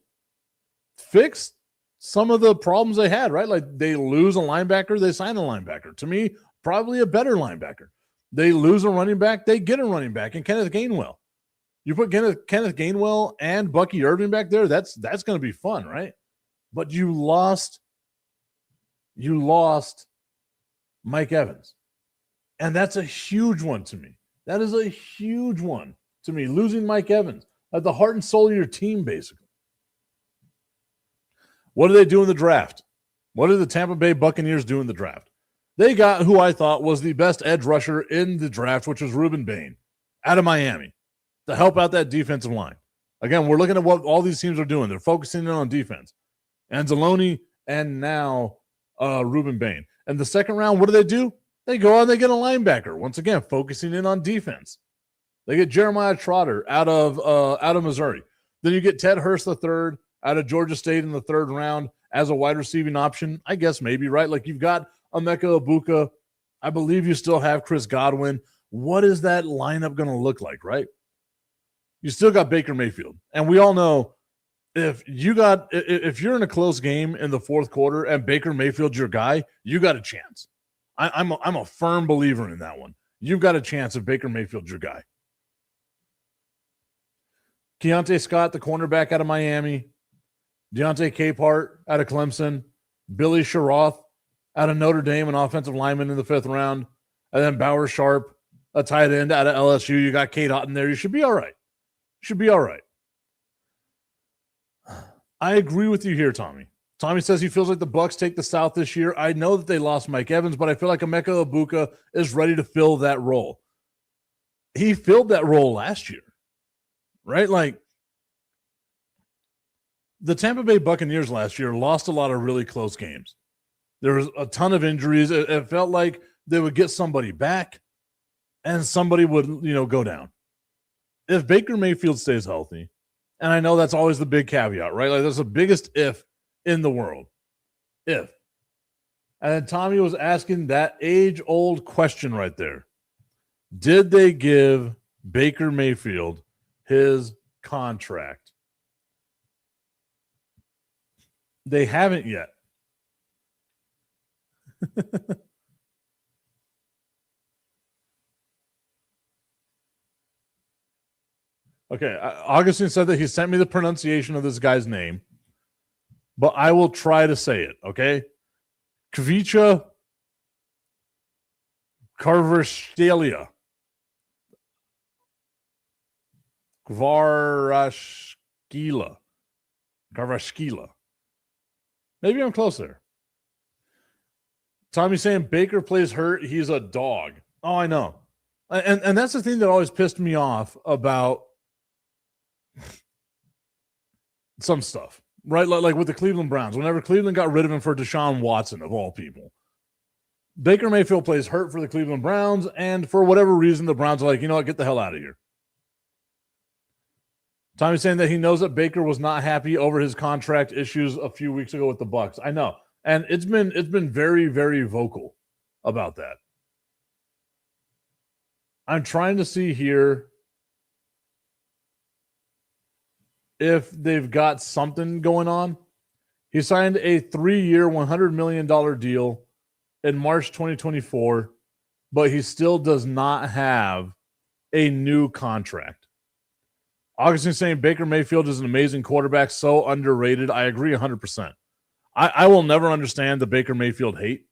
fixed some of the problems they had, right? Like they lose a linebacker, they sign a linebacker. To me, probably a better linebacker. They lose a running back, they get a running back, and Kenneth Gainwell. You put Kenneth Gainwell and Bucky Irving back there, that's going to be fun, right? But you lost Mike Evans. And that's a huge one to me. That is a huge one to me, losing Mike Evans at the heart and soul of your team, basically. What do they do in the draft? What did the Tampa Bay Buccaneers do in the draft? They got who I thought was the best edge rusher in the draft, which was Ruben Bain out of Miami to help out that defensive line. Again, we're looking at what all these teams are doing. They're focusing in on defense. Anzalone and now Ruben Bain. And the second round, what do? They go out and they get a linebacker. Once again, focusing in on defense. They get Jeremiah Trotter out of Missouri. Then you get Ted Hurst III out of Georgia State in the 3rd round as a wide receiving option. I guess maybe, right? Like you've got Emeka Egbuka. I believe you still have Chris Godwin. What is that lineup going to look like, right? You still got Baker Mayfield. And we all know if you're in a close game in the 4th quarter and Baker Mayfield's your guy, you got a chance. I'm a firm believer in that one. You've got a chance if Baker Mayfield's your guy. Keontae Scott, the cornerback out of Miami. Deontay Capehart out of Clemson. Billy Sherroth out of Notre Dame, an offensive lineman in the 5th round. And then Bauer Sharp, a tight end out of LSU. You got Cade Otton there. You should be all right. I agree with you here, Tommy. Tommy says he feels like the Bucs take the South this year. I know that they lost Mike Evans, but I feel like Emeka Egbuka is ready to fill that role. He filled that role last year, right? Like the Tampa Bay Buccaneers last year lost a lot of really close games. There was a ton of injuries. It felt like they would get somebody back and somebody would, go down. If Baker Mayfield stays healthy, and I know that's always the big caveat, right? Like that's the biggest if in the world. If. And then Tommy was asking that age-old question right there. Did they give Baker Mayfield his contract? They haven't yet. Okay, Augustine said that he sent me the pronunciation of this guy's name, but I will try to say it, okay? Kvicha Kvaratskhelia. Kvarashkila. Maybe I'm close there. Tommy's saying Baker plays hurt. He's a dog. Oh, I know. And that's the thing that always pissed me off about some stuff, right? Like with the Cleveland Browns. Whenever Cleveland got rid of him for Deshaun Watson, of all people. Baker Mayfield plays hurt for the Cleveland Browns, and for whatever reason, the Browns are like, you know what, get the hell out of here. Tommy's saying that he knows that Baker was not happy over his contract issues a few weeks ago with the Bucs. I know. And it's been very, very vocal about that. I'm trying to see here if they've got something going on. He signed a 3-year, $100 million deal in March 2024, but he still does not have a new contract. Augustine saying Baker Mayfield is an amazing quarterback, so underrated. I agree 100%. I will never understand the Baker Mayfield hate.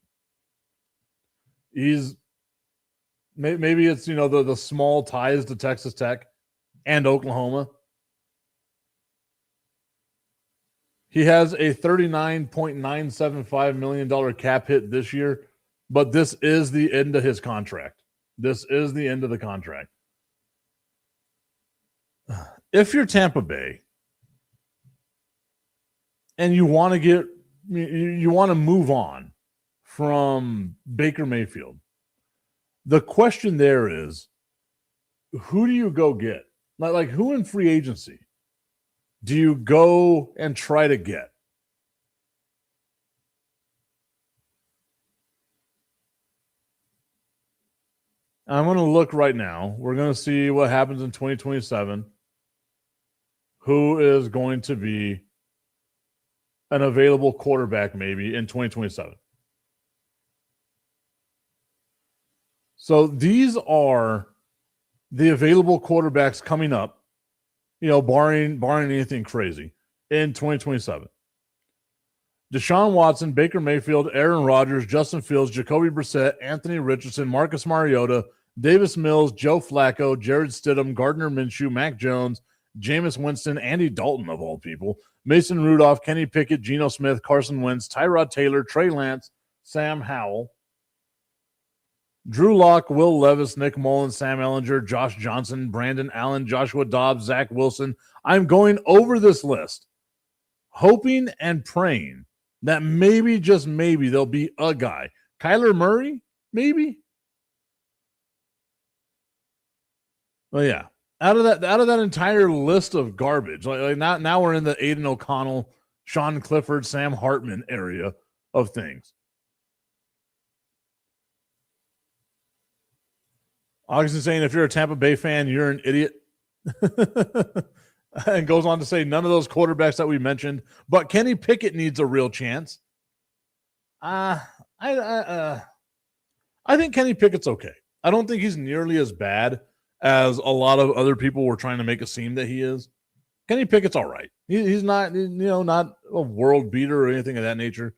Maybe it's, the small ties to Texas Tech and Oklahoma. He has a $39.975 million cap hit this year, but this is the end of his contract. This is the end of the contract. If you're Tampa Bay and you want to move on from Baker Mayfield, the question there is, who do you go get? Like who in free agency do you go and try to get? I'm going to look right now. We're going to see what happens in 2027. Who is going to be an available quarterback maybe in 2027? So these are the available quarterbacks coming up, barring anything crazy in 2027. Deshaun Watson, Baker Mayfield, Aaron Rodgers, Justin Fields, Jacoby Brissett, Anthony Richardson, Marcus Mariota, Davis Mills, Joe Flacco, Jared Stidham, Gardner Minshew, Mac Jones, Jameis Winston, Andy Dalton, of all people, Mason Rudolph, Kenny Pickett, Geno Smith, Carson Wentz, Tyrod Taylor, Trey Lance, Sam Howell, Drew Lock, Will Levis, Nick Mullins, Sam Ehlinger, Josh Johnson, Brandon Allen, Joshua Dobbs, Zach Wilson. I'm going over this list, hoping and praying that maybe, just maybe, there'll be a guy. Kyler Murray, maybe? Well, yeah. Out of that entire list of garbage, like now we're in the Aiden O'Connell, Sean Clifford, Sam Hartman area of things. Augustin saying if you're a Tampa Bay fan, you're an idiot. And goes on to say none of those quarterbacks that we mentioned, but Kenny Pickett needs a real chance. I think Kenny Pickett's okay. I don't think he's nearly as bad as a lot of other people were trying to make it seem that he is. Kenny Pickett's all right. He's not, not a world beater or anything of that nature.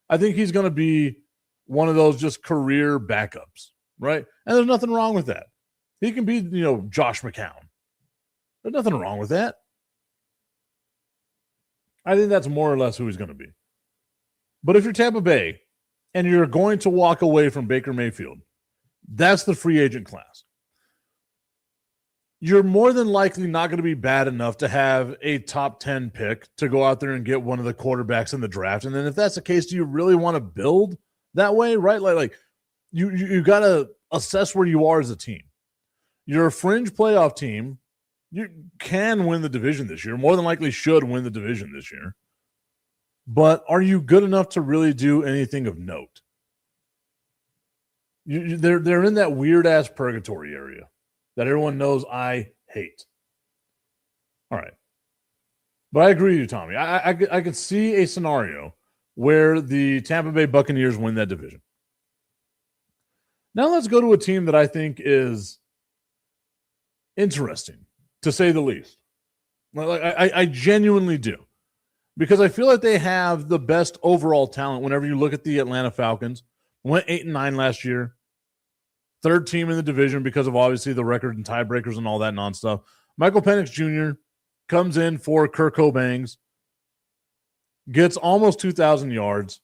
I think he's going to be one of those just career backups, right? And there's nothing wrong with that. He can be, Josh McCown. There's nothing wrong with that. I think that's more or less who he's going to be. But if you're Tampa Bay and you're going to walk away from Baker Mayfield, that's the free agent class. You're more than likely not going to be bad enough to have a top 10 pick to go out there and get one of the quarterbacks in the draft. And then if that's the case, do you really want to build that way, right? Like you got to assess where you are as a team. You're a fringe playoff team. You can win the division this year. More than likely should win the division this year. But are you good enough to really do anything of note? They're in that weird-ass purgatory area that everyone knows I hate. All right. But I agree with you, Tommy. I could see a scenario where the Tampa Bay Buccaneers win that division. Now let's go to a team that I think is interesting, to say the least. I genuinely do. Because I feel like they have the best overall talent whenever you look at the Atlanta Falcons. Went 8-9 last year. Third team in the division because of obviously the record and tiebreakers and all that non-stuff. Michael Penix Jr. comes in for Kirk Cobangs, gets almost 2,000 yards,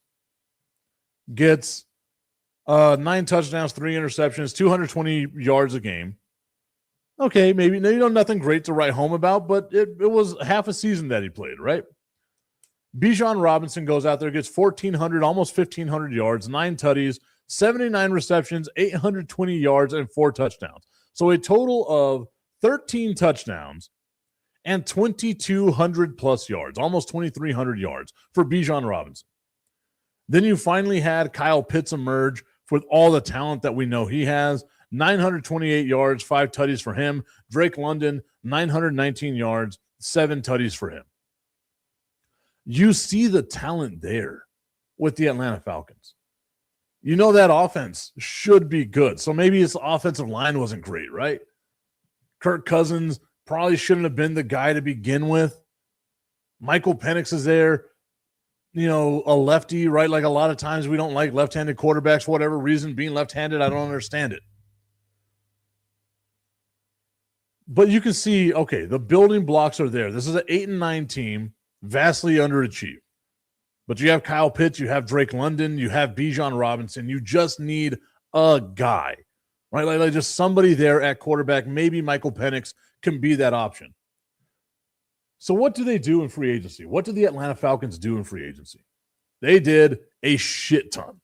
gets 9 touchdowns, 3 interceptions, 220 yards a game. Okay, maybe nothing great to write home about, but it was half a season that he played, right? Bijan Robinson goes out there, gets 1,400, almost 1,500 yards, 9 tutties, 79 receptions, 820 yards, and 4 touchdowns. So a total of 13 touchdowns and 2,200 plus yards, almost 2,300 yards for Bijan Robinson. Then you finally had Kyle Pitts emerge with all the talent that we know he has. 928 yards, 5 tutties for him. Drake London, 919 yards, 7 tutties for him. You see the talent there with the Atlanta Falcons. You know that offense should be good. So maybe his offensive line wasn't great, right? Kirk Cousins probably shouldn't have been the guy to begin with. Michael Penix is there. You know, a lefty, right? Like a lot of times we don't like left-handed quarterbacks for whatever reason. Being left-handed, I don't understand it. But you can see, okay, the building blocks are there. This is an 8-9 team, vastly underachieved. But you have Kyle Pitts, you have Drake London, you have Bijan Robinson. You just need a guy, right? Like just somebody there at quarterback. Maybe Michael Penix can be that option. So what do they do in free agency? What did the Atlanta Falcons do in free agency? They did a shit ton.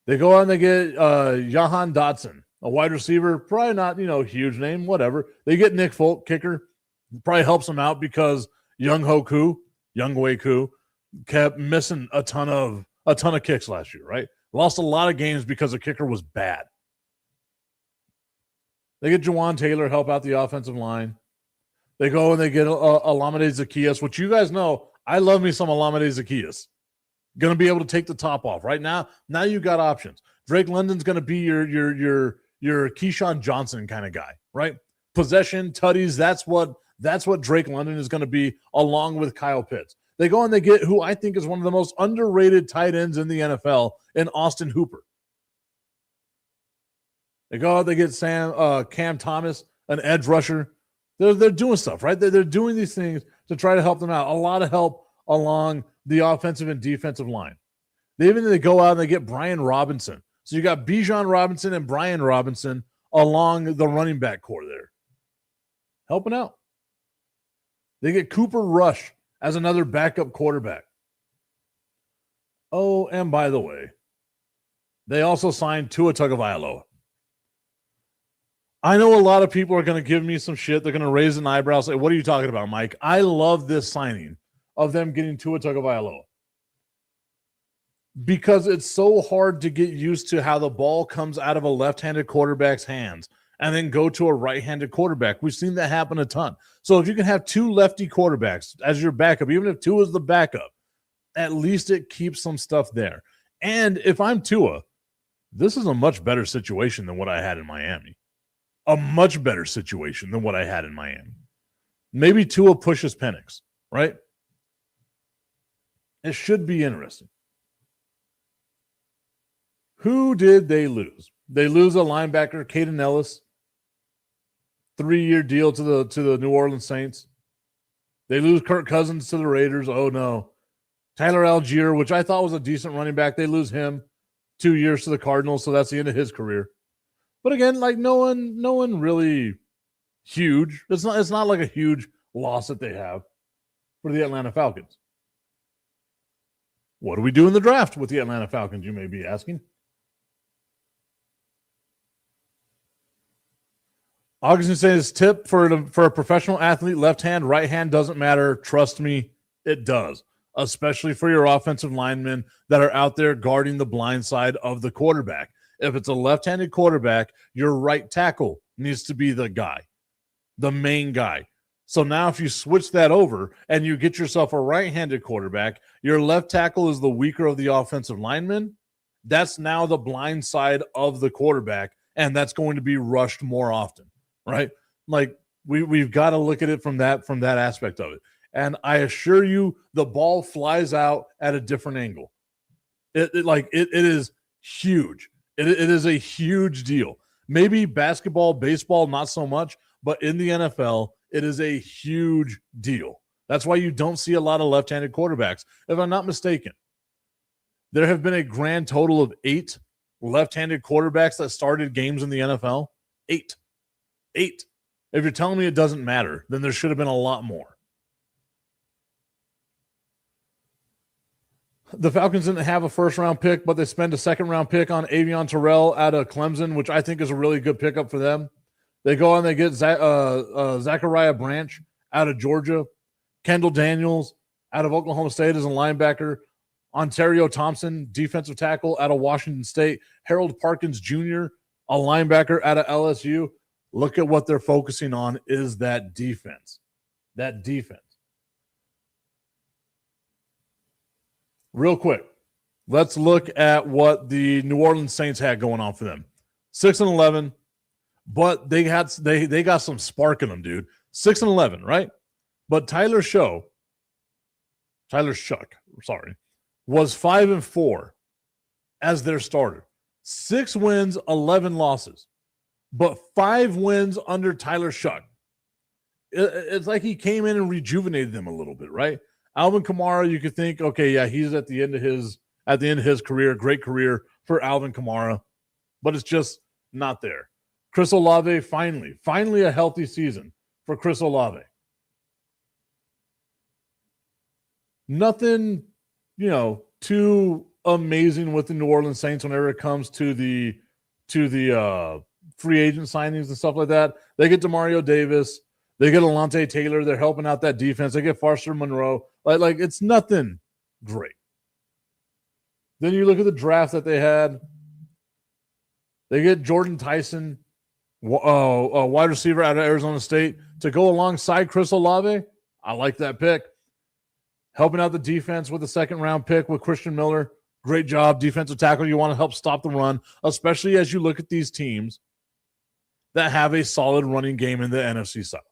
They go out and they get Jahan Dotson, a wide receiver, probably not, huge name, whatever. They get Nick Folk, kicker. Probably helps them out because Younghoe Koo, kept missing a ton of kicks last year, right? Lost a lot of games because the kicker was bad. They get Jawan Taylor, help out the offensive line. They go and they get Olamide Zaccheaus, which you guys know, I love me some Olamide Zaccheaus. Going to be able to take the top off. Right now you got options. Drake London's going to be your Keyshawn Johnson kind of guy, right? Possession, tutties, that's what Drake London is going to be, along with Kyle Pitts. They go and they get who I think is one of the most underrated tight ends in the NFL in Austin Hooper. They go out, they get Cam Thomas, an edge rusher. They're doing stuff, right? They're doing these things to try to help them out. A lot of help along the offensive and defensive line. They go out and they get Brian Robinson. So you got Bijan Robinson and Brian Robinson along the running back core there, helping out. They get Cooper Rush as another backup quarterback. Oh, and by the way, they also signed Tua Tagovailoa. I know a lot of people are going to give me some shit. They're going to raise an eyebrow, say, what are you talking about, Mike? I love this signing of them getting Tua Tagovailoa because it's so hard to get used to how the ball comes out of a left-handed quarterback's hands and then go to a right-handed quarterback. We've seen that happen a ton. So if you can have 2 lefty quarterbacks as your backup, even if Tua is the backup, at least it keeps some stuff there. And if I'm Tua, this is a much better situation than what I had in Miami. A much better situation than what I had in Miami. Maybe Tua pushes Penix, right? It should be interesting. Who did they lose? They lose a linebacker, Caden Ellis, 3-year deal to the New Orleans Saints. They lose Kirk Cousins to the Raiders. Oh no. Tyler Algier, which I thought was a decent running back, they lose him 2 years to the Cardinals, so that's the end of his career. But again, like no one really huge. It's not like a huge loss that they have for the Atlanta Falcons. What do we do in the draft with the Atlanta Falcons, you may be asking? Augustin says, tip for a professional athlete, left hand, right hand doesn't matter. Trust me, it does. Especially for your offensive linemen that are out there guarding the blind side of the quarterback. If it's a left-handed quarterback, your right tackle needs to be the guy, the main guy. So now if you switch that over and you get yourself a right-handed quarterback, your left tackle is the weaker of the offensive lineman. That's now the blind side of the quarterback, and that's going to be rushed more often, right? Like we've got to look at it from that aspect of it. And I assure you, the ball flies out at a different angle. It is huge. It is a huge deal. Maybe basketball, baseball, not so much, but in the NFL, it is a huge deal. That's why you don't see a lot of left-handed quarterbacks. If I'm not mistaken, there have been a grand total of 8 left-handed quarterbacks that started games in the NFL. 8. If you're telling me it doesn't matter, then there should have been a lot more. The Falcons didn't have a first-round pick, but they spent a second-round pick on Avion Terrell out of Clemson, which I think is a really good pickup for them. They go and they get Zachariah Branch out of Georgia, Kendall Daniels out of Oklahoma State as a linebacker, Ontario Thompson, defensive tackle out of Washington State, Harold Parkins Jr., a linebacker out of LSU. Look at what they're focusing on is that defense. That defense. Real quick, let's look at what the New Orleans Saints had going on for them. 6-11, but they got some spark in them, dude. 6-11, right? But Tyler Shuck, was 5-4 as their starter. 6 wins, 11 losses, but 5 wins under Tyler Shuck. It's like he came in and rejuvenated them a little bit, right? Alvin Kamara, you could think, okay, yeah, he's at the end of his career, great career for Alvin Kamara, but it's just not there. Chris Olave, finally a healthy season for Chris Olave. Nothing, too amazing with the New Orleans Saints whenever it comes to the free agent signings and stuff like that. They get DeMario Davis. They get Alontae Taylor. They're helping out that defense. They get Foster Monroe. Like it's nothing great. Then you look at the draft that they had. They get Jordan Tyson, a wide receiver out of Arizona State, to go alongside Chris Olave. I like that pick. Helping out the defense with a second-round pick with Christian Miller. Great job, defensive tackle. You want to help stop the run, especially as you look at these teams that have a solid running game in the NFC South.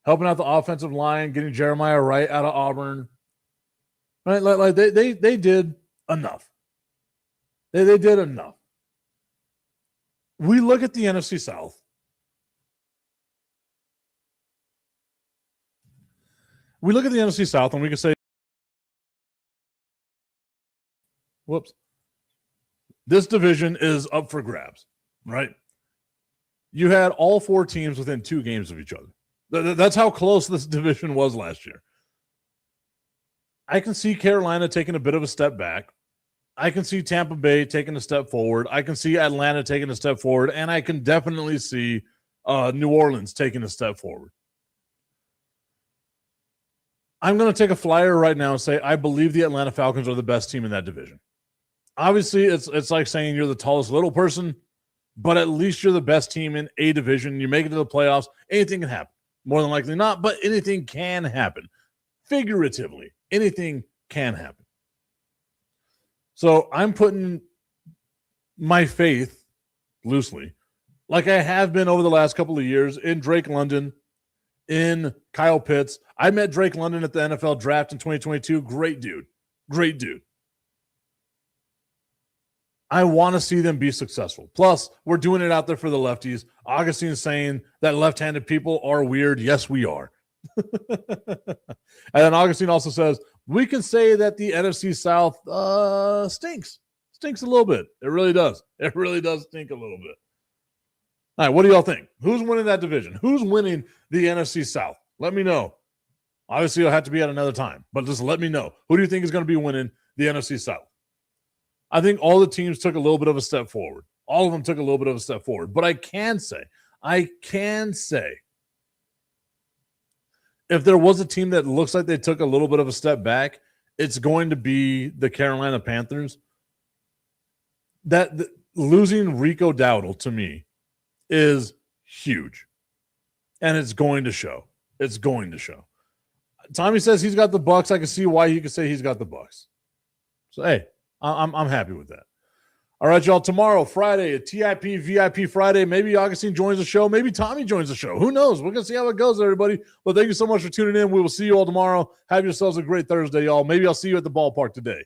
Helping out the offensive line, getting Jeremiah Wright out of Auburn. Right? Like they did enough. They did enough. We look at the NFC South. We look at the NFC South and we can say, whoops, this division is up for grabs, right? You had all 4 teams within 2 games of each other. That's how close this division was last year. I can see Carolina taking a bit of a step back. I can see Tampa Bay taking a step forward. I can see Atlanta taking a step forward. And I can definitely see New Orleans taking a step forward. I'm going to take a flyer right now and say I believe the Atlanta Falcons are the best team in that division. Obviously, it's like saying you're the tallest little person, but at least you're the best team in a division. You make it to the playoffs. Anything can happen. More than likely not, but anything can happen. Figuratively, anything can happen. So I'm putting my faith loosely, like I have been over the last couple of years, in Drake London, in Kyle Pitts. I met Drake London at the NFL draft in 2022. Great dude. Great dude. I want to see them be successful. Plus, we're doing it out there for the lefties. Augustine's saying that left-handed people are weird. Yes, we are. And then Augustine also says, we can say that the NFC South stinks. Stinks a little bit. It really does. It really does stink a little bit. All right, what do y'all think? Who's winning that division? Who's winning the NFC South? Let me know. Obviously, it'll have to be at another time, but just let me know. Who do you think is going to be winning the NFC South? I think all the teams took a little bit of a step forward. All of them took a little bit of a step forward. But I can say, if there was a team that looks like they took a little bit of a step back, it's going to be the Carolina Panthers. Losing Rico Dowdle, to me, is huge. And it's going to show. It's going to show. Tommy says he's got the Bucs. I can see why he could say he's got the Bucs. So, hey, I'm happy with that. All right, y'all. Tomorrow, Friday, a TIP VIP Friday. Maybe Augustine joins the show. Maybe Tommy joins the show. Who knows? We're going to see how it goes, everybody. But thank you so much for tuning in. We will see you all tomorrow. Have yourselves a great Thursday, y'all. Maybe I'll see you at the ballpark today.